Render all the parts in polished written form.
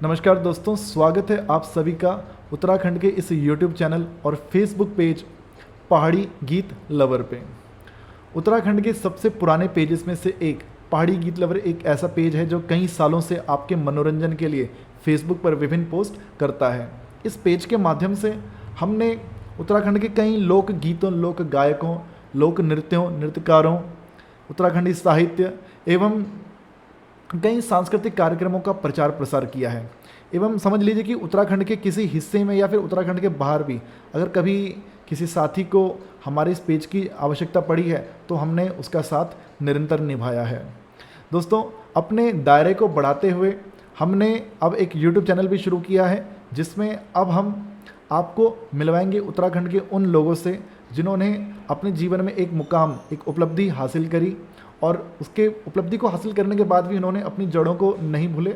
नमस्कार दोस्तों, स्वागत है आप सभी का उत्तराखंड के इस YouTube चैनल और फेसबुक पेज पहाड़ी गीत लवर पे। उत्तराखंड के सबसे पुराने पेजेस में से एक पहाड़ी गीत लवर एक ऐसा पेज है जो कई सालों से आपके मनोरंजन के लिए फेसबुक पर विभिन्न पोस्ट करता है। इस पेज के माध्यम से हमने उत्तराखंड के कई लोक गीतों, लोक गायकों, लोक नृत्यों, नृत्यकारों, उत्तराखंडी साहित्य एवं कई सांस्कृतिक कार्यक्रमों का प्रचार प्रसार किया है। एवं समझ लीजिए कि उत्तराखंड के किसी हिस्से में या फिर उत्तराखंड के बाहर भी अगर कभी किसी साथी को हमारे इस पेज की आवश्यकता पड़ी है तो हमने उसका साथ निरंतर निभाया है। दोस्तों, अपने दायरे को बढ़ाते हुए हमने अब एक YouTube चैनल भी शुरू किया है जिसमें अब हम आपको मिलवाएंगे उत्तराखंड के उन लोगों से जिन्होंने अपने जीवन में एक मुकाम, एक उपलब्धि हासिल करी और उसके उपलब्धि को हासिल करने के बाद भी उन्होंने अपनी जड़ों को नहीं भूले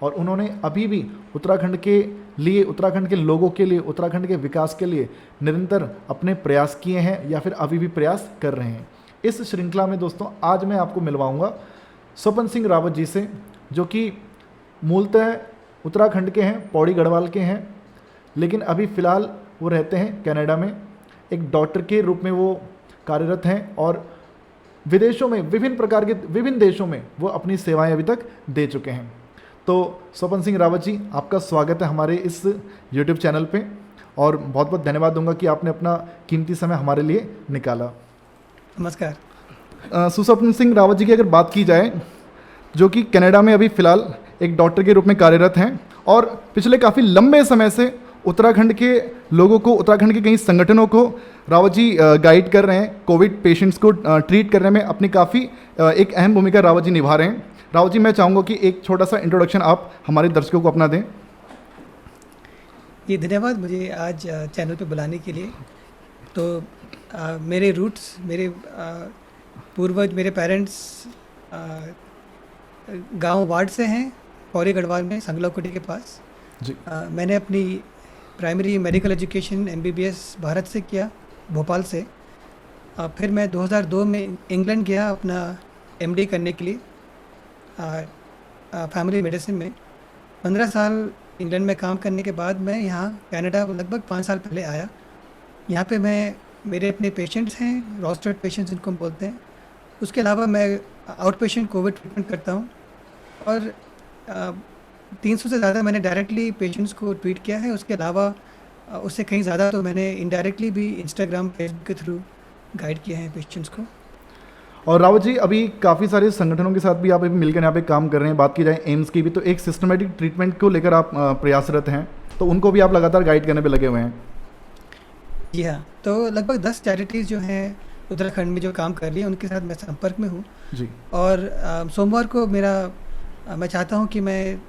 और उन्होंने अभी भी उत्तराखंड के लिए, उत्तराखंड के लोगों के लिए, उत्तराखंड के विकास के लिए निरंतर अपने प्रयास किए हैं या फिर अभी भी प्रयास कर रहे हैं। इस श्रृंखला में दोस्तों आज मैं आपको मिलवाऊंगा स्वपन सिंह रावत जी से, जो कि मूलतः उत्तराखंड के हैं, पौड़ी गढ़वाल के हैं, लेकिन अभी फ़िलहाल वो रहते हैं कनाडा में। एक डॉक्टर के रूप में वो कार्यरत हैं और विदेशों में विभिन्न देशों में वो अपनी सेवाएं अभी तक दे चुके हैं। तो स्वपन सिंह रावत जी, आपका स्वागत है हमारे इस YouTube चैनल पे और बहुत बहुत धन्यवाद दूंगा कि आपने अपना कीमती समय हमारे लिए निकाला। नमस्कार। स्वपन सिंह रावत जी की अगर बात की जाए, जो कि कनाडा में अभी फ़िलहाल एक डॉक्टर के रूप में कार्यरत हैं और पिछले काफ़ी लंबे समय से उत्तराखंड के लोगों को, उत्तराखंड के कई संगठनों को रावत जी गाइड कर रहे हैं। कोविड पेशेंट्स को ट्रीट करने में अपनी काफ़ी एक अहम भूमिका रावत जी निभा रहे हैं। रावत जी, मैं चाहूँगा कि एक छोटा सा इंट्रोडक्शन आप हमारे दर्शकों को अपना दें। ये धन्यवाद मुझे आज चैनल पे बुलाने के लिए। तो मेरे रूट्स, मेरे पूर्वज, मेरे पेरेंट्स गांव वार्ड से हैं, पौड़ी गढ़वाल में, संगलाकुटी के पास जी। मैंने अपनी primary medical education MBBS Bharat से किया, भोपाल से। फिर मैं 2002 में इंग्लैंड गया अपना MD करने के लिए फैमिली मेडिसिन में। 15 साल इंग्लैंड में काम करने के बाद मैं यहाँ कनाडा लगभग 5 साल पहले आया। यहाँ पे मेरे अपने पेशेंट्स हैं, रोस्टर्ड पेशेंट्स जिनको हम बोलते हैं। उसके अलावा मैं आउट पेशेंट कोविड ट्रीटमेंट करता हूँ और 300 से ज़्यादा मैंने डायरेक्टली पेशेंट्स को ट्रीट किया है। उसके अलावा उससे कहीं ज़्यादा तो मैंने इनडायरेक्टली भी इंस्टाग्राम, फेसबुक के थ्रू गाइड किए हैं पेशेंट्स को। और रावत जी, अभी काफ़ी सारे संगठनों के साथ भी आप अभी मिलकर यहाँ पे काम कर रहे हैं। बात की जाए एम्स की भी, तो एक सिस्टमेटिक ट्रीटमेंट को लेकर आप प्रयासरत हैं, तो उनको भी आप लगातार गाइड करने पे लगे हुए हैं। जी हाँ, तो लगभग 10 चैरिटीज़ जो हैं उत्तराखंड में जो काम कर रही हैं उनके साथ मैं संपर्क में हूँ जी। और सोमवार को मैं चाहता हूँ कि मैं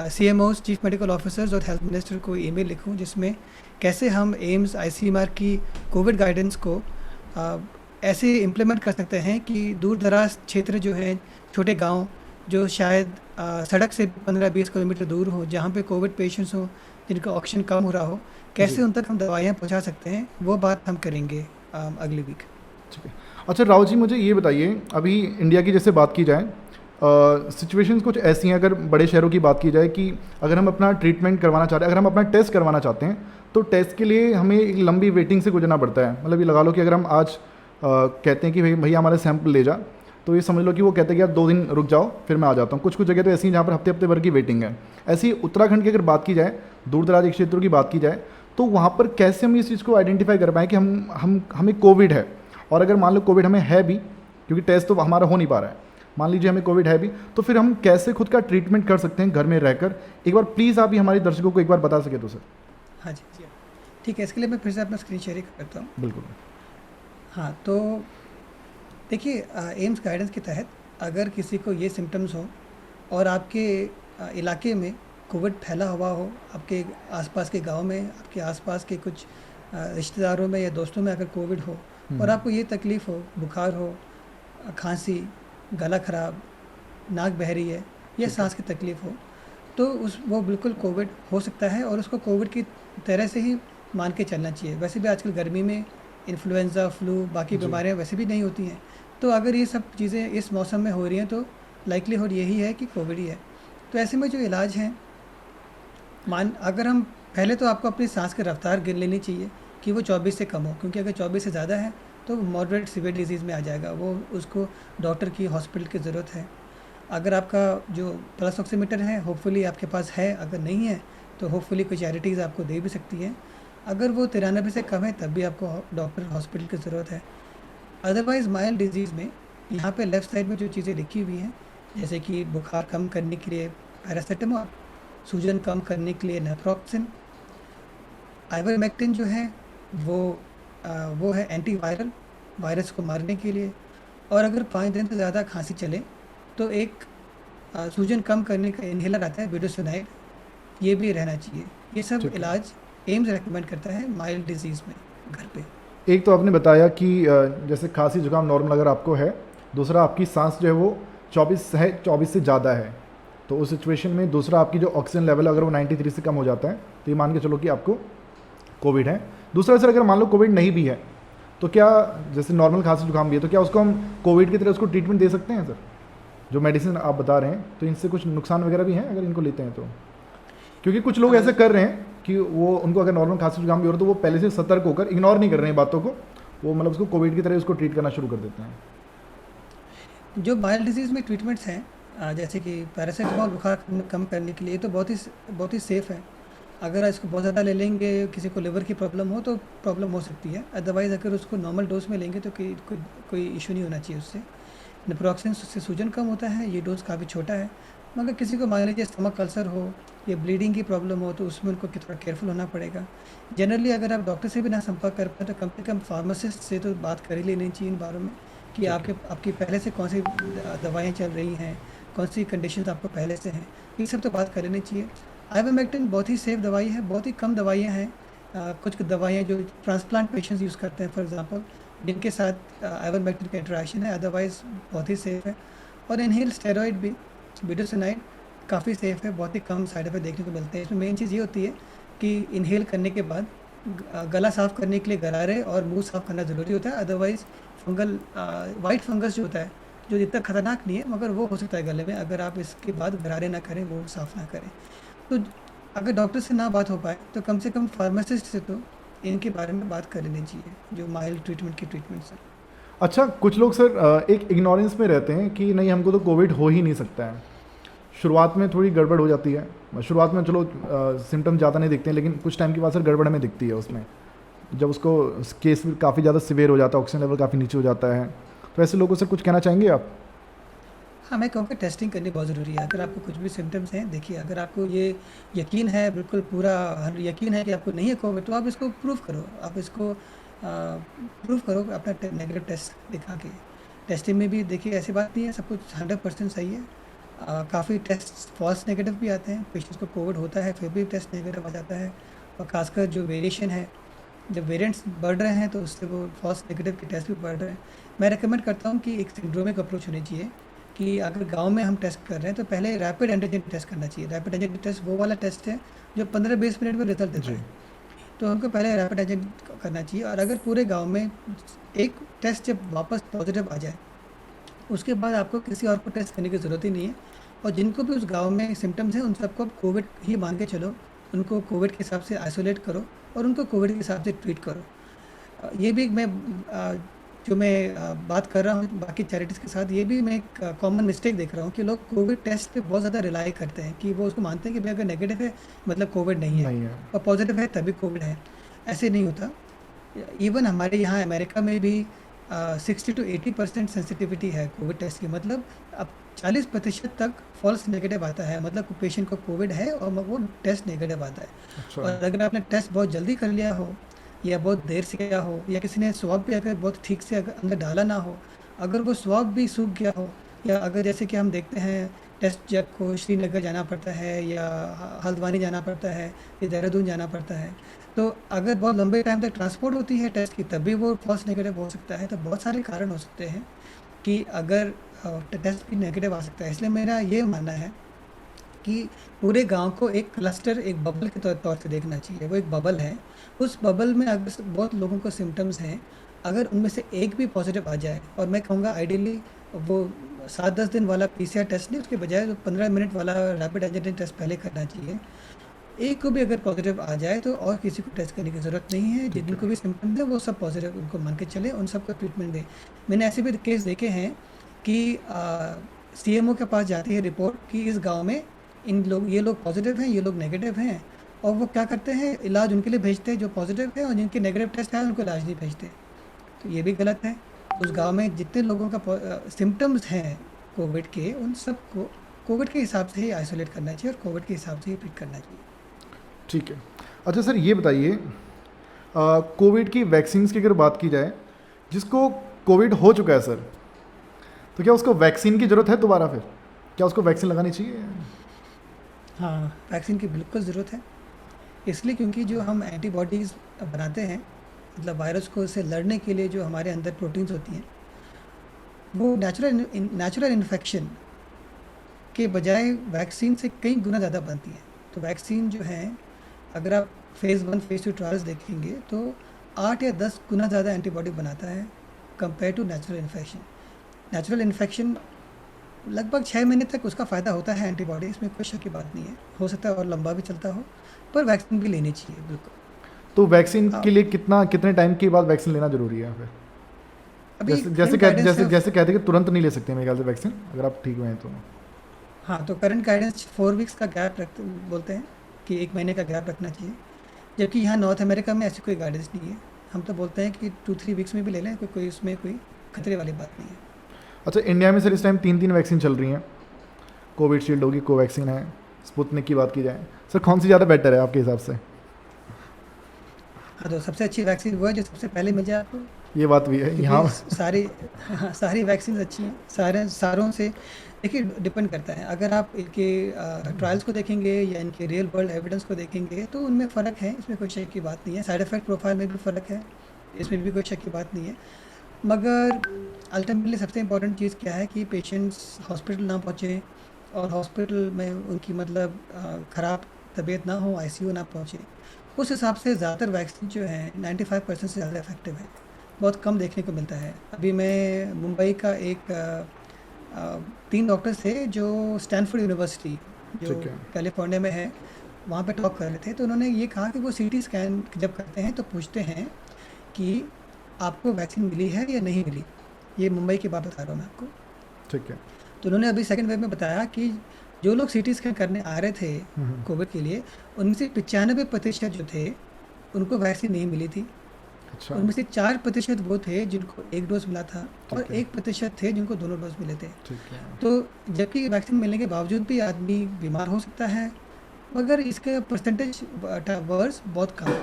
CMOs, चीफ मेडिकल ऑफिसर्स और हेल्थ मिनिस्टर को ईमेल लिखूं जिसमें कैसे हम एम्स ICMR की कोविड गाइडेंस को ऐसे इम्प्लीमेंट कर सकते हैं कि दूर दराज क्षेत्र जो है, छोटे गांव जो शायद सड़क से 15-20 किलोमीटर दूर हो, जहां पे कोविड पेशेंट्स हो, जिनका ऑक्सीजन कम हो रहा हो, कैसे उन तक हम दवाइयाँ पहुँचा सकते हैं, वो बात हम करेंगे अगले वीक। ठीक है। अच्छा रावत जी, मुझे ये बताइए, अभी इंडिया की जैसे बात की जाए, सिचुएशंस कुछ ऐसी हैं, अगर बड़े शहरों की बात की जाए, कि अगर हम अपना ट्रीटमेंट करवाना चाहते हैं, अगर हम अपना टेस्ट करवाना चाहते हैं, तो टेस्ट के लिए हमें एक लंबी वेटिंग से गुजरना पड़ता है। मतलब ये लगा लो कि अगर हम आज कहते हैं कि भैया हमारे सैंपल ले जा, तो ये समझ लो कि वो कहते हैं कि आप 2 दिन रुक जाओ, फिर मैं आ जाता हूँ। कुछ जगह तो ऐसी हैं जहाँ पर हफ्ते भर की वेटिंग है। ऐसी उत्तराखंड की अगर बात की जाए, दूर दराज क्षेत्रों की बात की जाए, तो वहाँ पर कैसे हम इस चीज़ को आइडेंटिफाई कर पाएँ कि हमें कोविड है, और अगर मान लो कोविड हमें है भी, क्योंकि टेस्ट तो हमारा हो नहीं पा रहा है, मान लीजिए हमें कोविड है भी, तो फिर हम कैसे खुद का ट्रीटमेंट कर सकते हैं घर में रहकर? एक बार प्लीज़ आप ही हमारे दर्शकों को एक बार बता सके तो सर। हाँ जी, ठीक है। इसके लिए मैं फिर से अपना स्क्रीन शेयरिंग करता हूँ। बिल्कुल। हाँ, तो देखिए, एम्स गाइडेंस के तहत अगर किसी को ये सिम्टम्स हो और आपके इलाके में कोविड फैला हुआ हो, आपके आसपास के गांव में, आपके आसपास के कुछ रिश्तेदारों में या दोस्तों में अगर कोविड हो और आपको ये तकलीफ़ हो, बुखार हो, खांसी, गला ख़राब, नाक बह रही है या सांस की तकलीफ़ हो, तो वो बिल्कुल कोविड हो सकता है और उसको कोविड की तरह से ही मान के चलना चाहिए। वैसे भी आजकल गर्मी में इन्फ्लुएंज़ा, फ्लू, बाकी बीमारियां वैसे भी नहीं होती हैं, तो अगर ये सब चीज़ें इस मौसम में हो रही हैं तो लाइक्लीहुड यही है कि कोविड ही है। तो ऐसे में जो इलाज हैं मान अगर हम पहले तो आपको अपनी सांस की रफ्तार गिन लेनी चाहिए कि वो 24 से कम हो, क्योंकि अगर 24 से ज़्यादा है तो मॉडरेट सीवियर डिजीज़ में आ जाएगा, वो उसको डॉक्टर की हॉस्पिटल की ज़रूरत है। अगर आपका जो पल्स ऑक्सीमीटर है होपफुली आपके पास है, अगर नहीं है तो होपफुली कोई चैरिटीज़ आपको दे भी सकती हैं। अगर वो 93 से कम है तब भी आपको डॉक्टर हॉस्पिटल की ज़रूरत है। अदरवाइज़ माइल्ड डिजीज़ में यहाँ पे लेफ़्ट साइड में जो चीज़ें लिखी हुई हैं, जैसे कि बुखार कम करने के लिए पैरासिटामोल, सूजन कम करने के लिए नेप्रोक्सिन, आइवरमेक्टिन जो है वो वो है एंटीवायरल, वायरस को मारने के लिए। और अगर 5 दिन से ज़्यादा खांसी चले तो एक सूजन कम करने का इन्हेलर आता है बिडोसोनाइड, ये भी रहना चाहिए। ये सब ठीक है। इलाज एम्स रेकमेंड करता है माइल्ड डिजीज़ में घर पे। एक तो आपने बताया कि जैसे खांसी जुकाम नॉर्मल अगर आपको है, दूसरा आपकी सांस जो है वो 24 है, 24 से ज़्यादा है, तो उस सिचुएशन में दूसरा आपकी जो ऑक्सीजन लेवल अगर वो 93 से कम हो जाता है तो ये मान के चलो कि आपको कोविड है। दूसरा सर अगर मान लो कोविड नहीं भी है तो क्या, जैसे नॉर्मल खांसी जुकाम भी है, तो क्या उसको हम कोविड की तरह उसको ट्रीटमेंट दे सकते हैं सर? जो मेडिसिन आप बता रहे हैं तो इनसे कुछ नुकसान वगैरह भी हैं अगर इनको लेते हैं तो? क्योंकि कुछ लोग ऐसे कर रहे हैं कि वो उनको अगर नॉर्मल खांसी जुकाम भी हो रहा है तो वो पहले से सतर्क होकर इग्नोर नहीं कर रहे हैं बातों को, वो मतलब उसको कोविड की तरह उसको ट्रीट करना शुरू कर देते हैं। जो माइल्ड डिजीज़ में ट्रीटमेंट्स हैं, जैसे कि पैरासिटामोल बुखार कम करने के लिए, तो बहुत ही सेफ़ है। अगर इसको बहुत ज़्यादा ले लेंगे, किसी को लिवर की प्रॉब्लम हो तो प्रॉब्लम हो सकती है। अदरवाइज़ अगर उसको नॉर्मल डोज में लेंगे तो कोई इशू नहीं होना चाहिए उससे। नेप्रोक्सिन से सूजन कम होता है, ये डोज़ काफ़ी छोटा है। मगर किसी को मान लीजिए स्टमक अल्सर हो या ब्लीडिंग की प्रॉब्लम हो तो उसमें उनको थोड़ा केयरफुल होना पड़ेगा। जनरली अगर आप डॉक्टर से भी ना संपर्क कर पाएँ तो कम से कम फार्मासिस्ट से तो बात कर ही लेनी चाहिए इन बारों में, कि ठीक है। आपकी पहले से कौन सी दवाइयाँ चल रही हैं, कौन सी कंडीशंस आपको पहले से हैं, ये सब तो बात कर लेनी चाहिए। आइवरमेक्टिन बहुत ही सेफ दवाई है, बहुत ही कम दवाइयाँ हैं। कुछ कुछ दवाइयाँ जो ट्रांसप्लांट पेशेंट्स यूज़ करते हैं फॉर एग्जांपल, जिनके साथ आइवरमेक्टिन का इंटरेक्शन है, अदरवाइज़ बहुत ही सेफ है। और इनहेल स्टेरॉइड भी, बिडोसिनाइड, काफ़ी सेफ है, बहुत ही कम साइड इफेक्ट देखने को मिलते हैं। इसमें मेन चीज़ ये होती है कि इनहेल करने के बाद गला साफ़ करने के लिए गरारे और मुंह साफ़ करना ज़रूरी होता है। अदरवाइज़ फंगल वाइट फंगस जो होता है, जो इतना खतरनाक नहीं है मगर वो हो सकता है गले में, अगर आप इसके बाद गरारे ना करें, वो साफ़ ना करें। तो अगर डॉक्टर से ना बात हो पाए तो कम से कम फार्मासिस्ट से तो इनके बारे में बात कर लेनी चाहिए, जो माइल्ड ट्रीटमेंट की ट्रीटमेंट्स हैं। अच्छा, कुछ लोग सर एक इग्नोरेंस में रहते हैं कि नहीं हमको तो कोविड हो ही नहीं सकता है। शुरुआत में थोड़ी गड़बड़ हो जाती है, शुरुआत में चलो सिम्टम ज़्यादा नहीं दिखते हैं, लेकिन कुछ टाइम के बाद सर गड़बड़ हमें दिखती है उसमें, जब उसको केस काफ़ी ज़्यादा सिवियर हो जाता है, ऑक्सीजन लेवल काफ़ी नीचे हो जाता है, तो ऐसे लोगों से कुछ कहना चाहेंगे आप? हाँ, मैं कहूँगा टेस्टिंग करनी बहुत ज़रूरी है। अगर आपको कुछ भी सिम्टम्स हैं, देखिए अगर आपको ये यकीन है, बिल्कुल पूरा यकीन है कि आपको नहीं है कोविड, तो आप इसको प्रूव करो। आप इसको प्रूव करो अपना नेगेटिव टेस्ट दिखा के। टेस्टिंग में भी देखिए ऐसी बात नहीं है सब कुछ 100% सही है। काफ़ी टेस्ट फॉल्स नेगेटिव भी आते हैं, पेशेंट्स को कोविड होता है फिर भी टेस्ट नेगेटिव आ जाता है। और खासकर जो वेरिएशन है, जब वेरिएंट्स बढ़ रहे हैं तो उससे वो फॉल्स नेगेटिव के टेस्ट भी बढ़ रहे हैं। मैं रिकमेंड करता हूँ कि एक सिंड्रोमिक अप्रोच होनी चाहिए, कि अगर गांव में हम टेस्ट कर रहे हैं तो पहले रैपिड एंटीजन टेस्ट करना चाहिए। रैपिड एंटीजन टेस्ट वो वाला टेस्ट है जो 15-20 मिनट में रिजल्ट देता जी। है। तो हमको पहले रैपिड एंटीजन करना चाहिए, और अगर पूरे गांव में एक टेस्ट जब वापस पॉजिटिव आ जाए उसके बाद आपको किसी और को टेस्ट करने की ज़रूरत ही नहीं है। और जिनको भी उस गांव में सिम्टम्स हैं उन सबको आप कोविड ही मान के चलो, उनको कोविड के हिसाब से आइसोलेट करो और उनको कोविड के हिसाब से ट्रीट करो। ये भी जो मैं बात कर रहा हूँ बाकी चैरिटीज़ के साथ, ये भी मैं एक कॉमन मिस्टेक देख रहा हूँ कि लोग कोविड टेस्ट पे बहुत ज़्यादा रिलाई करते हैं, कि वो उसको मानते हैं कि भाई अगर नेगेटिव है मतलब कोविड नहीं है, नहीं है। और पॉजिटिव है तभी कोविड है। ऐसे नहीं होता। इवन हमारे यहाँ अमेरिका में भी 60 to 80% सेंसिटिविटी है कोविड टेस्ट की, मतलब अब 40% तक फॉल्स नेगेटिव आता है, मतलब पेशेंट को कोविड है और वो टेस्ट नेगेटिव आता है। अच्छा। और अगर आपने टेस्ट बहुत जल्दी कर लिया हो या बहुत देर से किया हो, या किसी ने स्वाब भी अगर बहुत ठीक से अगर अंदर डाला ना हो, अगर वो स्वाब भी सूख गया हो, या अगर जैसे कि हम देखते हैं टेस्ट जब को श्रीनगर जाना पड़ता है या हल्द्वानी जाना पड़ता है या देहरादून जाना पड़ता है, तो अगर बहुत लंबे टाइम तक ट्रांसपोर्ट होती है टेस्ट की तभी वो फॉल्स नेगेटिव हो सकता है। तो बहुत सारे कारण हो सकते हैं कि अगर टेस्ट भी नेगेटिव आ सकता है। इसलिए मेरा ये मानना है कि पूरे गांव को एक क्लस्टर, एक बबल के तौर से देखना चाहिए। वो एक बबल है, उस बबल में अगर बहुत लोगों को सिम्टम्स हैं, अगर उनमें से एक भी पॉजिटिव आ जाए, और मैं कहूँगा आइडियली वो 7-10 दिन वाला PCR टेस्ट नहीं, उसके बजाय 15 मिनट वाला रैपिड एंटीजन टेस्ट पहले करना चाहिए। एक को भी अगर पॉजिटिव आ जाए तो और किसी को टेस्ट करने की ज़रूरत नहीं है। ठीक जिनको है। भी सिम्टम्स हैं वो सब पॉजिटिव उनको मान के चले, उन सबको ट्रीटमेंट दें। मैंने ऐसे भी केस देखे हैं कि सीएमओ के पास जाती है रिपोर्ट कि इस गांव में ये लोग पॉजिटिव हैं, ये लोग नेगेटिव हैं, और वो क्या करते हैं, इलाज उनके लिए भेजते हैं जो पॉजिटिव है, और जिनके नेगेटिव टेस्ट है उनको इलाज नहीं भेजते। तो ये भी गलत है। उस गांव में जितने लोगों का सिम्टम्स हैं कोविड के, उन सबको कोविड के हिसाब से ही आइसोलेट करना चाहिए और कोविड के हिसाब से ही ट्रीट करना चाहिए। ठीक है। अच्छा सर, ये बताइए, कोविड की वैक्सीन्स की अगर बात की जाए, जिसको कोविड हो चुका है सर, तो क्या उसको वैक्सीन की ज़रूरत है दोबारा? फिर क्या उसको वैक्सीन लगानी चाहिए? हाँ, वैक्सीन की बिल्कुल ज़रूरत है। इसलिए क्योंकि जो हम एंटीबॉडीज़ बनाते हैं, मतलब वायरस को से लड़ने के लिए जो हमारे अंदर प्रोटीन्स होती हैं, वो नेचुरल इन्फेक्शन के बजाय वैक्सीन से कई गुना ज़्यादा बनती हैं। तो वैक्सीन जो है, अगर आप फेज़ 1 फेज़ 2 ट्रायल्स देखेंगे तो 8 या 10 गुना ज़्यादा एंटीबॉडी बनाता है compare to natural infection. Natural infection लगभग 6 महीने तक उसका फ़ायदा होता है एंटीबॉडी, इसमें कोई शक की बात नहीं है। हो सकता है और लंबा भी चलता हो, पर वैक्सीन भी लेनी चाहिए बिल्कुल। तो वैक्सीन हाँ, के लिए कितने टाइम के बाद वैक्सीन लेना ज़रूरी है फिर? अभी जैसे जैसे करंट कह, गाइडेंस जैसे है। जैसे कहते हैं कि तुरंत नहीं ले सकते मेरे ख्याल से वैक्सीन, अगर आप ठीक हुए हैं तो। हाँ, तो करंट गाइडेंस 4 वीक्स का गैप रखते बोलते हैं कि 1 महीने का गैप रखना चाहिए, जबकि यहाँ नॉर्थ अमेरिका में ऐसी कोई गाइडेंस नहीं है। हम तो बोलते हैं कि 2-3 वीक्स में भी ले लें, कोई उसमें कोई खतरे वाली बात नहीं है। अच्छा, इंडिया में सर इस टाइम 3 वैक्सीन चल रही हैं। कोविशील्ड होगी, कोवैक्सीन है, स्पुतनिक की बात की जाए, सर कौन सी ज़्यादा बेटर है आपके हिसाब से? हाँ, तो सबसे अच्छी वैक्सीन वो है जो सबसे पहले मिल जाए आपको, ये बात भी है क्योंकि यहाँ। सारी हाँ, सारी वैक्सीन अच्छी हैं। सारों से देखिए डिपेंड करता है। अगर आप इनके ट्रायल्स को देखेंगे या इनके रियल वर्ल्ड एविडेंस को देखेंगे तो उनमें फ़र्क है, इसमें कोई शक की बात नहीं है। साइड इफ़ेक्ट प्रोफाइल में भी फ़र्क है, इसमें भी कोई शक की बात नहीं है। मगर अल्टीमेटली सबसे इम्पोर्टेंट चीज़ क्या है कि पेशेंट्स हॉस्पिटल ना पहुँचे, और हॉस्पिटल में उनकी मतलब ख़राब तबीयत ना हो, आईसीयू ना पहुँचे। उस हिसाब से ज़्यादातर वैक्सीन जो है 95% से ज़्यादा इफेक्टिव है। बहुत कम देखने को मिलता है। अभी मैं मुंबई का एक 3 डॉक्टर्स थे जो स्टैनफोर्ड यूनिवर्सिटी जो ठीक है। कैलिफोर्निया में है, वहाँ पे टॉक कर रहे थे। तो उन्होंने ये कहा कि वो सीटी स्कैन जब करते हैं तो पूछते हैं कि आपको वैक्सीन मिली है या नहीं मिली। ये मुंबई की बात बता रहा हूँ मैं आपको। ठीक है। तो उन्होंने अभी सेकंड वेव में बताया कि जो लोग सीटी स्कैन करने आ रहे थे हम्म। कोविड के लिए, उनमें से 95% जो थे उनको वैक्सीन नहीं मिली थी। अच्छा। उनमें से 4% वो थे जिनको 1 डोज़ मिला था, और ठीक है। 1% थे जिनको दोनों डोज़ मिले थे। ठीक है। तो जबकि वैक्सीन मिलने के बावजूद भी आदमी बीमार हो सकता है, मगर इसका परसेंटेज वर्स बहुत कम है।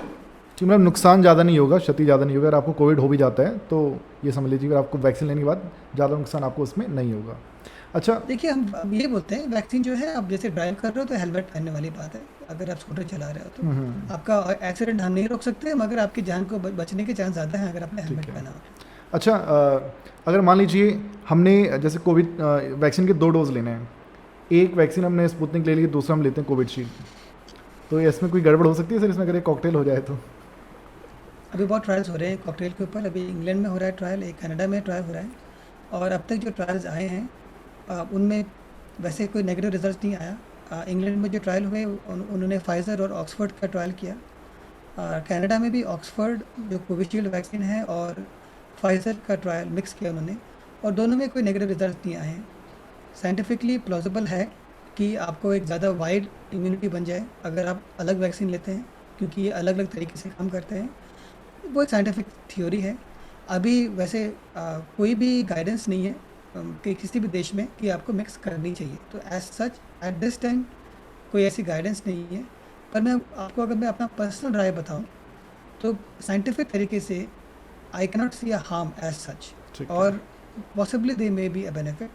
ठीक, मतलब नुकसान ज़्यादा नहीं होगा, क्षति ज़्यादा नहीं होगा। अगर आपको कोविड हो भी जाता है तो ये समझ लीजिए, अगर आपको वैक्सीन लेने के बाद ज़्यादा नुकसान आपको उसमें नहीं होगा। अच्छा। देखिए, हम अब ये बोलते हैं वैक्सीन जो है, आप जैसे ड्राइव कर रहे हो तो हेलमेट पहनने वाली बात है। अगर आप स्कूटर चला रहे हो तो आपका एक्सीडेंट हम नहीं रोक सकते, मगर आपकी जान को बचने के चांस ज़्यादा हैं अगर आपने हेलमेट है। पहना हो। अच्छा, अगर मान लीजिए हमने जैसे कोविड वैक्सीन के 2 डोज लेने हैं, एक वैक्सीन हमने स्पुतनिक ले ली, दूसरा हम लेते हैं कोविशील्ड, तो इसमें कोई गड़बड़ हो सकती है सर? इसमें अगर एक कॉकटेल हो जाए तो? अभी बहुत ट्रायल्स हो रहे हैं कॉकटेल के ऊपर। अभी इंग्लैंड में हो रहा है ट्रायल, एक कनाडा में ट्रायल हो रहा है, और अब तक जो ट्रायल्स आए हैं उनमें वैसे कोई नेगेटिव रिजल्ट नहीं आया। इंग्लैंड में जो ट्रायल हुए उन्होंने फाइज़र और ऑक्सफोर्ड का ट्रायल किया। कनाडा में भी ऑक्सफोर्ड जो कोविशील्ड वैक्सीन है और फाइज़र का ट्रायल मिक्स किया उन्होंने, और दोनों में कोई नेगेटिव रिजल्ट नहीं आए हैं। साइंटिफिकली प्लॉजिबल है कि आपको एक ज़्यादा वाइड इम्यूनिटी बन जाए अगर आप अलग वैक्सीन लेते हैं, क्योंकि ये अलग अलग तरीके से काम करते हैं। वो एक साइंटिफिक थ्योरी है। अभी वैसे कोई भी गाइडेंस नहीं है कि किसी भी देश में कि आपको मिक्स करनी चाहिए। तो as such at this time कोई ऐसी गाइडेंस नहीं है। पर मैं आपको अगर मैं अपना पर्सनल राय बताऊं तो साइंटिफिक तरीके से I cannot see a harm as such, ठीक है। और possibly they may be a benefit.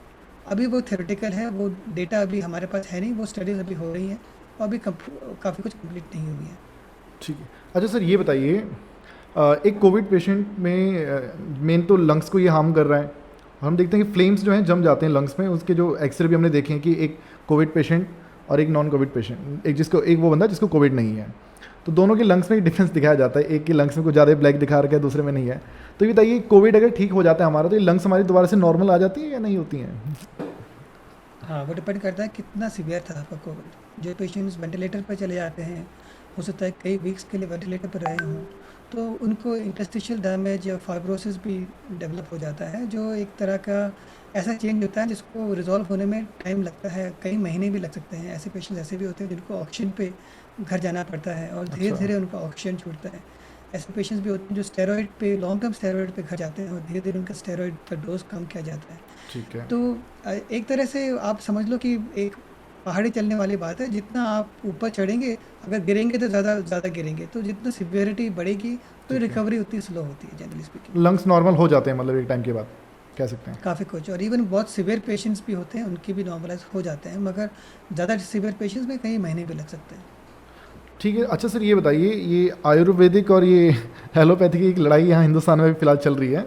अभी वो थ्योरेटिकल है, वो डेटा अभी हमारे पास है नहीं, वो स्टडीज़ अभी हो रही हैं और अभी काफ़ी कुछ कंप्लीट नहीं हुई है। ठीक है। अच्छा सर, ये बताइए, एक कोविड पेशेंट में मेन तो लंग्स को ये हार्म कर रहा है। हम देखते हैं कि फ्लेम्स जो हैं जम जाते हैं लंग्स में। उसके जो एक्सरे भी हमने देखे हैं कि एक कोविड पेशेंट और एक नॉन कोविड पेशेंट, एक वो बंदा जिसको कोविड नहीं है, तो दोनों के लंग्स में डिफरेंस दिखाया जाता है। एक के लंग्स में कुछ ज़्यादा ब्लैक दिखा रखा है, दूसरे में नहीं है। तो ये बताइए, कोविड अगर ठीक हो जाता है हमारा, तो ये लंग्स हमारी दोबारा से नॉर्मल आ जाती है या नहीं होती हैं? हाँ, वो डिपेंड करता है कितना सीवियर था आपका कोविड। जो पेशेंट्स वेंटिलेटर पर चले जाते हैं, हो सकता है कई वीक्स के लिए वेंटिलेटर पर रहे हों, तो उनको इंटरस्टिशियल डैमेज या फाइब्रोसिस भी डेवलप हो जाता है, जो एक तरह का ऐसा चेंज होता है जिसको रिजॉल्व होने में टाइम लगता है, कई महीने भी लग सकते हैं। ऐसे पेशेंट्स ऐसे भी होते हैं जिनको ऑक्सीजन पे घर जाना पड़ता है और धीरे अच्छा। धीरे उनका ऑक्सीजन छूटता है। ऐसे पेशेंट्स भी होते हैं जो स्टेरॉइड पे, लॉन्ग टर्म स्टेरॉइड पे घर जाते हैं और धीरे धीरे उनका स्टेरॉइड का डोज कम किया जाता है। ठीक है। तो एक तरह से आप समझ लो कि एक पहाड़ी चलने वाली बात है, जितना आप ऊपर चढ़ेंगे, अगर गिरेंगे तो ज़्यादा ज़्यादा गिरेंगे, तो जितना सिवियरिटी बढ़ेगी तो ठीक है। रिकवरी उतनी स्लो होती है जनरली स्पीकिंग। लंग्स नॉर्मल हो जाते हैं मतलब एक टाइम के बाद, कह सकते हैं। काफ़ी कुछ, और इवन बहुत सिवियर पेशेंट्स भी होते हैं, उनकी भी नॉर्मलाइज हो जाते हैं, मगर ज़्यादा सिवियर पेशेंट्स में कई महीने भी लग सकते हैं। ठीक है। अच्छा सर, ये बताइए, ये आयुर्वेदिक और ये एलोपैथी की एक लड़ाई यहाँ हिंदुस्तान में भी फिलहाल चल रही है।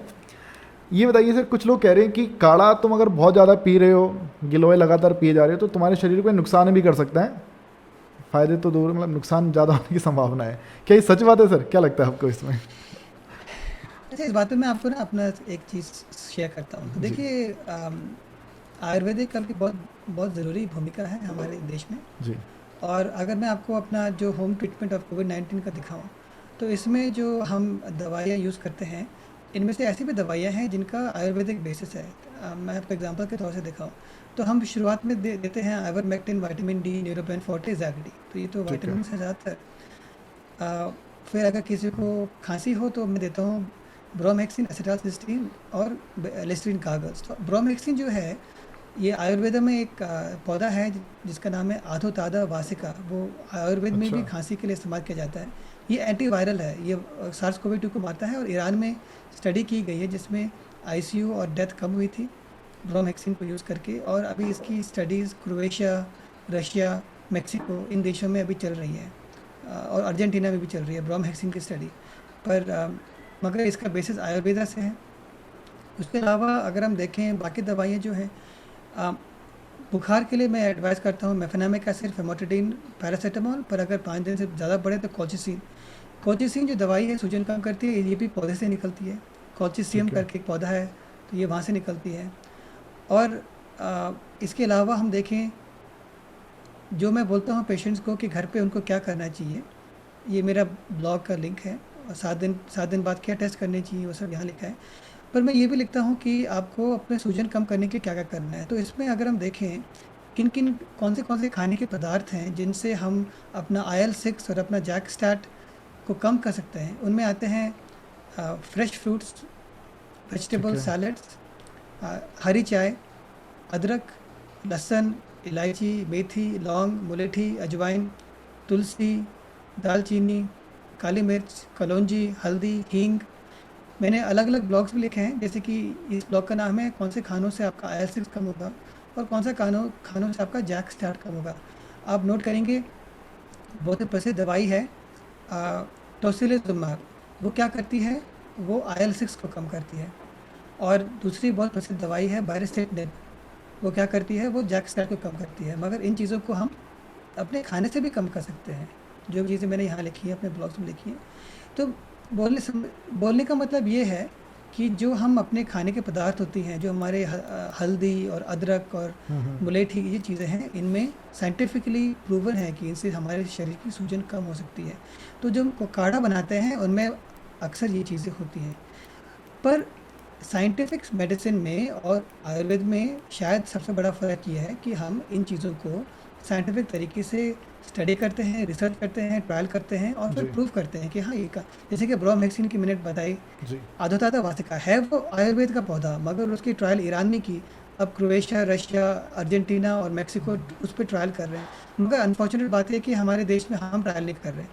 ये बताइए सर, कुछ लोग कह रहे हैं कि काढ़ा तुम अगर बहुत ज़्यादा पी रहे हो, गिलोय लगातार पिए जा रहे हो, तो तुम्हारे शरीर को नुकसान भी कर सकता है। फ़ायदे तो दूर, मतलब नुकसान ज़्यादा होने की संभावना है। क्या ये सच बात है सर? क्या लगता है आपको इसमें? अच्छा, इस बात पे मैं आपको ना अपना एक चीज़ शेयर करता हूँ। तो जी। देखिए, आयुर्वेदिक का भी बहुत बहुत ज़रूरी भूमिका है हमारे देश में। जी। और अगर मैं आपको अपना जो होम ट्रीटमेंट ऑफ कोविड-19 का दिखाऊँ, तो इसमें जो हम दवाइयाँ यूज़ करते हैं, इनमें से ऐसी भी दवाइयाँ हैं जिनका आयुर्वेदिक बेसिस है। मैं आपको एग्जांपल के तौर से दिखाऊँ, तो हम शुरुआत में देते हैं आइवरमेक्टिन, विटामिन डी, न्यूरोबेन फॉर्टे, ज़ैगडी, तो ये तो ठीक है। विटामिन्स हैं ज़्यादातर। फिर अगर किसी को खांसी हो तो मैं देता हूँ ब्रोमेक्सिन, एसिटालसिस्टीन और लिस्टीरिन गार्गल्स। तो ब्रोमेक्सिन जो है, ये आयुर्वेद में एक पौधा है जिसका नाम है आधोतादा वासिका। वो आयुर्वेद में भी अच्छा। खांसी के लिए इस्तेमाल किया जाता है। ये एंटीवायरल है, ये सार्स कोवी 2 को मारता है, और ईरान में स्टडी की गई है जिसमें आईसीयू और डेथ कम हुई थी ब्रोमेक्सिन को यूज़ करके। और अभी इसकी स्टडीज़ क्रोएशिया, रशिया, मेक्सिको, इन देशों में अभी चल रही है, और अर्जेंटीना में भी चल रही है ब्रोमेक्सिन की स्टडी। पर मगर इसका बेसिस आयुर्वेदा से है। उसके अलावा अगर हम देखें बाकी दवाइयाँ जो हैं, अ, बुखार के लिए मैं एडवाइस करता हूँ मेफेनामिक एसिड, फेमोटिडिन, पैरासीटामोल। पर अगर 5 दिन से ज़्यादा बढ़े तो कोचिसिन। कोचिसिन जो दवाई है सूजन कम करती है, ये भी पौधे से निकलती है। कोचिसियम ठीक है। करके एक पौधा है, तो ये वहाँ से निकलती है। और इसके अलावा हम देखें, जो मैं बोलता हूँ पेशेंट्स को कि घर पे उनको क्या करना चाहिए, ये मेरा ब्लॉग का लिंक है, और 7 दिन बाद क्या टेस्ट करने चाहिए वो सब यहाँ लिखा है। पर मैं ये भी लिखता हूँ कि आपको अपने सूजन कम करने के क्या क्या करना है। तो इसमें अगर हम देखें किन किन कौन से खाने के पदार्थ हैं जिनसे हम अपना IL-6 और अपना जैक स्टैट को कम कर सकते हैं, उनमें आते हैं फ्रेश फ्रूट्स, ठीक वेजिटेबल है। सैलड्स, हरी चाय, अदरक, लहसुन, इलायची, मेथी, लौंग, मुलेठी, अजवाइन, तुलसी, दालचीनी, काली मिर्च, कलौंजी, हल्दी, हींग। मैंने अलग अलग ब्लॉग्स भी लिखे हैं, जैसे कि इस ब्लॉग का नाम है कौन से खानों से आपका IL-6 कम होगा और कौन सा खानों से आपका जैक स्टार्ट कम होगा। आप नोट करेंगे, बहुत ही प्रसिद्ध दवाई है टोसिलिजुमाब। वो क्या करती है, वो IL-6 को कम करती है। और दूसरी बहुत प्रसिद्ध दवाई है बायरिस्टेटिन। वो क्या करती है, वो जैक स्टार्ट को कम करती है। मगर इन चीज़ों को हम अपने खाने से भी कम कर सकते हैं, जो चीज़ें मैंने यहाँ लिखी है, अपने ब्लॉग्स में लिखी हैं। तो बोलने का मतलब ये है कि जो हम अपने खाने के पदार्थ होती हैं, जो हमारे हल्दी और अदरक और मुलेठी, ये चीज़ें हैं, इनमें साइंटिफिकली प्रूवन है कि इनसे हमारे शरीर की सूजन कम हो सकती है। तो जो हम काढ़ा बनाते हैं उनमें अक्सर ये चीज़ें होती हैं। पर साइंटिफिक मेडिसिन में और आयुर्वेद में शायद सबसे बड़ा फ़र्क ये है कि हम इन चीज़ों को साइंटिफिक तरीके से स्टडी करते हैं, रिसर्च करते हैं, ट्रायल करते हैं, और फिर जी। प्रूव करते हैं कि हाँ, ये का जैसे कि ब्रोमेक्सिन की मैंने बताई, जी। आधोताता वासिका है, वो आयुर्वेद का पौधा, मगर उसकी ट्रायल ईरान में की। अब क्रोएशिया, रशिया, अर्जेंटीना और मेक्सिको उस पर ट्रायल कर रहे हैं। मगर अनफॉर्चुनेट बात है कि हमारे देश में हम ट्रायल नहीं कर रहे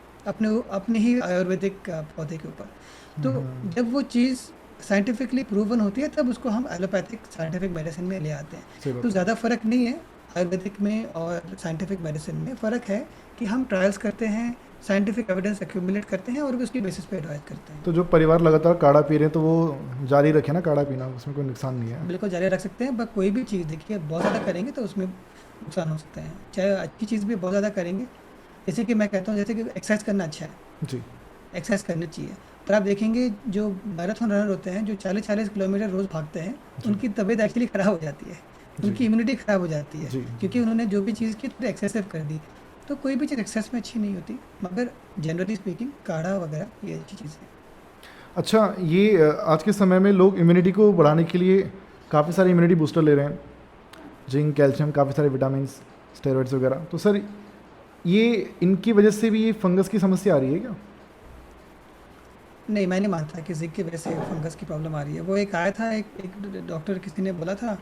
अपने ही आयुर्वेदिक पौधे के ऊपर। तो जब वो चीज़ साइंटिफिकली प्रूवन होती है, तब उसको हम एलोपैथिक साइंटिफिक मेडिसिन में ले आते सही हैं। बात तो है। ज़्यादा फ़र्क नहीं है आयुर्वेदिक में और साइंटिफिक मेडिसिन में। फ़र्क है कि हम ट्रायल्स करते हैं, साइंटिफिक एविडेंस एक्यूमुलेट करते हैं और उसकी बेसिस पे एडवाइस करते हैं। तो जो परिवार लगातार काढ़ा पी रहे हैं, तो वो जारी रखे ना काढ़ा पीना, उसमें कोई नुकसान नहीं है। बिल्कुल जारी रख सकते हैं, पर कोई भी चीज़ देखिए बहुत ज़्यादा करेंगे तो उसमें नुकसान हो सकते हैं। चाहे अच्छी चीज़ भी बहुत ज़्यादा करेंगे, जैसे कि मैं कहता हूँ, जैसे कि एक्सरसाइज करना अच्छा है, जी। एक्सरसाइज करनी चाहिए। पर आप देखेंगे जो मैराथन रनर होते हैं, जो 40-40 किलोमीटर रोज़ भागते हैं, जी। उनकी तबीयत एक्चुअली ख़राब हो जाती है, जी। उनकी इम्यूनिटी ख़राब हो जाती है, जी। क्योंकि उन्होंने जो भी चीज़ की थोड़ी एक्सेसिव कर दी। तो कोई भी चीज़ एक्सेस में अच्छी नहीं होती, मगर जनरली स्पीकिंग काढ़ा वगैरह ये अच्छी चीज़ है। अच्छा, ये आज के समय में लोग इम्यूनिटी को बढ़ाने के लिए काफ़ी सारे इम्यूनिटी बूस्टर ले रहे हैं, जिंक, कैल्शियम, काफ़ी सारे विटामिन, स्टेरॉइड्स वगैरह। तो सर, ये इनकी वजह से भी ये फंगस की समस्या आ रही है क्या? नहीं, मैं नहीं मानता कि जिंक की वजह से फंगस की प्रॉब्लम आ रही है। वो एक आया था, एक डॉक्टर किसी ने बोला था,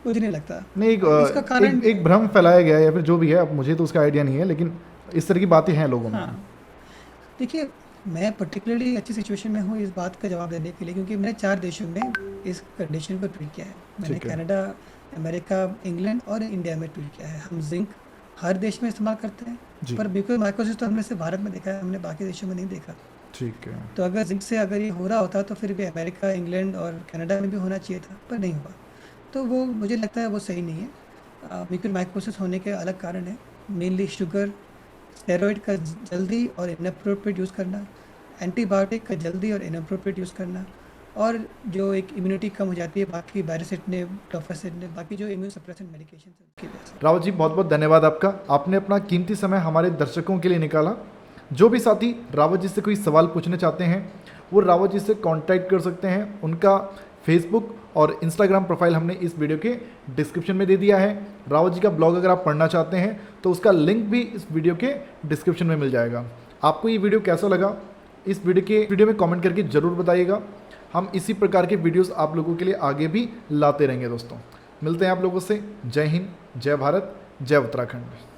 मुझे नहीं लगता। नहीं, इसका कारण एक भ्रम फैलाया गया है या फिर जो भी है, अब मुझे तो उसका आइडिया नहीं है, लेकिन इस तरह की बातें हैं लोगों में। हाँ, देखिए, मैं पर्टिकुलरली अच्छी सिचुएशन में हूँ इस बात का जवाब देने के लिए, क्योंकि मैंने 4 देशों में इस कंडीशन पर ट्रीट किया है। मैंने ठीक है। कनाडा, अमेरिका, इंग्लैंड और इंडिया में ट्रीट किया है। हम जिंक हर देश में इस्तेमाल करते हैं, जी। पर म्यूकोमाइकोसिस तो हमने सिर्फ भारत में देखा है, हमने बाकी देशों में नहीं देखा। ठीक है। तो अगर जिंक से अगर ये हो रहा होता तो फिर भी अमेरिका, इंग्लैंड और कनाडा में भी होना चाहिए था, पर नहीं हुआ। तो वो मुझे लगता है वो सही नहीं है। म्यूकोमाइकोसिस होने के अलग कारण है, मेनली शुगर, स्टेरॉइड का जल्दी और इनअप्रोप्रिएट यूज़ करना, एंटीबायोटिक का जल्दी और इनअप्रोप्रिएट यूज़ करना, और जो एक इम्यूनिटी कम हो जाती है बाकी बैरिसिटिनेब, टोफासिनेब, बाकी जो इम्यून सप्रेसेंट मेडिकेशन है उसकी वजह से। रावत जी, बहुत बहुत धन्यवाद आपका। आपने अपना कीमती समय हमारे दर्शकों के लिए निकाला। जो भी साथी रावत जी से कोई सवाल पूछना चाहते हैं, वो रावत जी से कांटेक्ट कर सकते हैं। उनका फेसबुक और इंस्टाग्राम प्रोफाइल हमने इस वीडियो के डिस्क्रिप्शन में दे दिया है। रावत जी का ब्लॉग अगर आप पढ़ना चाहते हैं तो उसका लिंक भी इस वीडियो के डिस्क्रिप्शन में मिल जाएगा। आपको ये वीडियो कैसा लगा, इस वीडियो में कमेंट करके ज़रूर बताइएगा। हम इसी प्रकार के वीडियोस आप लोगों के लिए आगे भी लाते रहेंगे दोस्तों। मिलते हैं आप लोगों से। जय हिंद, जय भारत, जय उत्तराखंड।